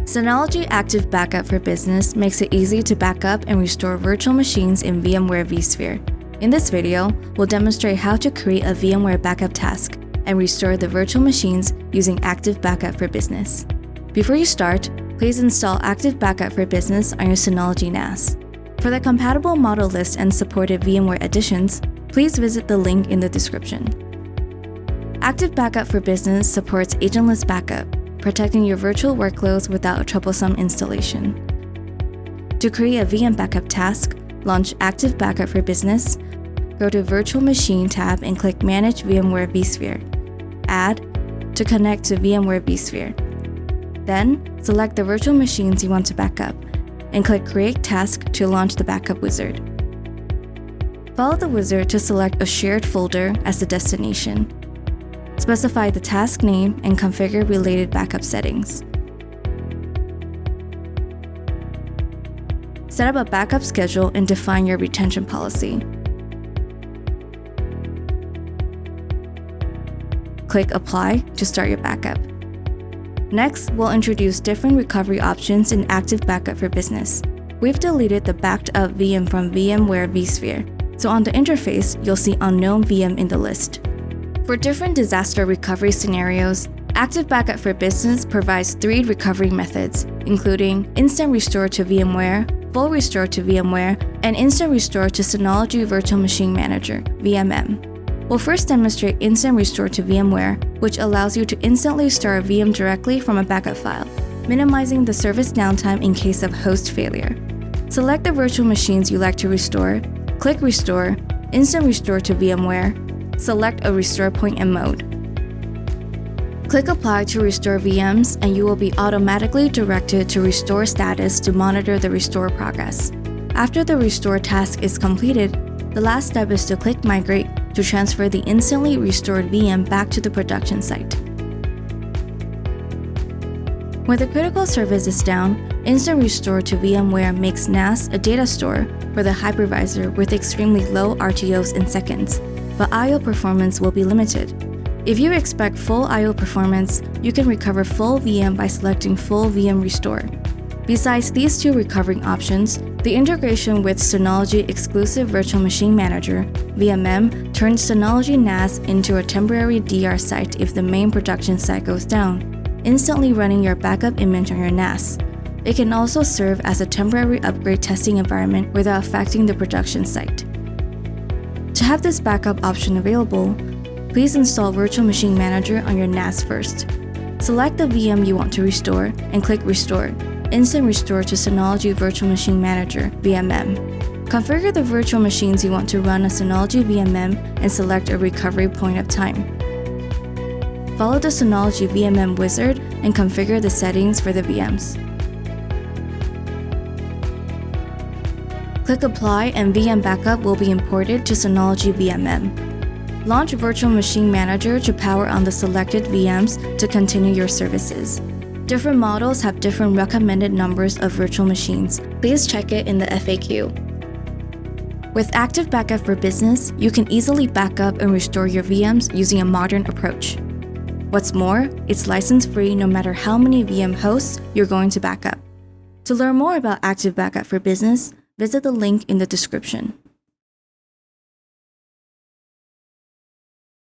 Synology Active Backup for Business makes it easy to back up and restore virtual machines in VMware vSphere. In this video, we'll demonstrate how to create a VMware backup task and restore the virtual machines using Active Backup for Business. Before you start, please install Active Backup for Business on your Synology NAS. For the compatible model list and supported VMware editions, please visit the link in the description. Active Backup for Business supports agentless backup, protecting your virtual workloads without a troublesome installation. To create a VM backup task, launch Active Backup for Business, go to Virtual Machine tab and click Manage VMware vSphere. Add to connect to VMware vSphere. Then, select the virtual machines you want to back up and click Create Task to launch the backup wizard. Follow the wizard to select a shared folder as the destination. Specify the task name and configure related backup settings. Set up a backup schedule and define your retention policy. Click Apply to start your backup. Next, we'll introduce different recovery options in Active Backup for Business. We've deleted the backed up VM from VMware vSphere, so on the interface, you'll see unknown VM in the list. For different disaster recovery scenarios, Active Backup for Business provides 3 recovery methods, including Instant Restore to VMware, Full Restore to VMware, and Instant Restore to Synology Virtual Machine Manager, VMM. We'll first demonstrate Instant Restore to VMware, which allows you to instantly start a VM directly from a backup file, minimizing the service downtime in case of host failure. Select the virtual machines you'd like to restore, click Restore, Instant Restore to VMware, select a restore point and mode. Click Apply to restore VMs and you will be automatically directed to Restore Status to monitor the restore progress. After the restore task is completed, the last step is to click Migrate to transfer the instantly restored VM back to the production site. When the critical service is down, Instant Restore to VMware makes NAS a data store for the hypervisor with extremely low RTOs in seconds, but I/O performance will be limited. If you expect full I/O performance, you can recover full VM by selecting Full VM Restore. Besides these 2 recovering options, the integration with Synology Exclusive Virtual Machine Manager, VMM, turns Synology NAS into a temporary DR site if the main production site goes down, instantly running your backup image on your NAS. It can also serve as a temporary upgrade testing environment without affecting the production site. To have this backup option available, please install Virtual Machine Manager on your NAS first. Select the VM you want to restore and click Restore, Instant Restore to Synology Virtual Machine Manager, VMM. Configure the virtual machines you want to run a Synology VMM and select a recovery point of time. Follow the Synology VMM wizard and configure the settings for the VMs. Click Apply and VM Backup will be imported to Synology VMM. Launch Virtual Machine Manager to power on the selected VMs to continue your services. Different models have different recommended numbers of virtual machines. Please check it in the FAQ. With Active Backup for Business, you can easily back up and restore your VMs using a modern approach. What's more, it's license-free no matter how many VM hosts you're going to back up. To learn more about Active Backup for Business, visit the link in the description.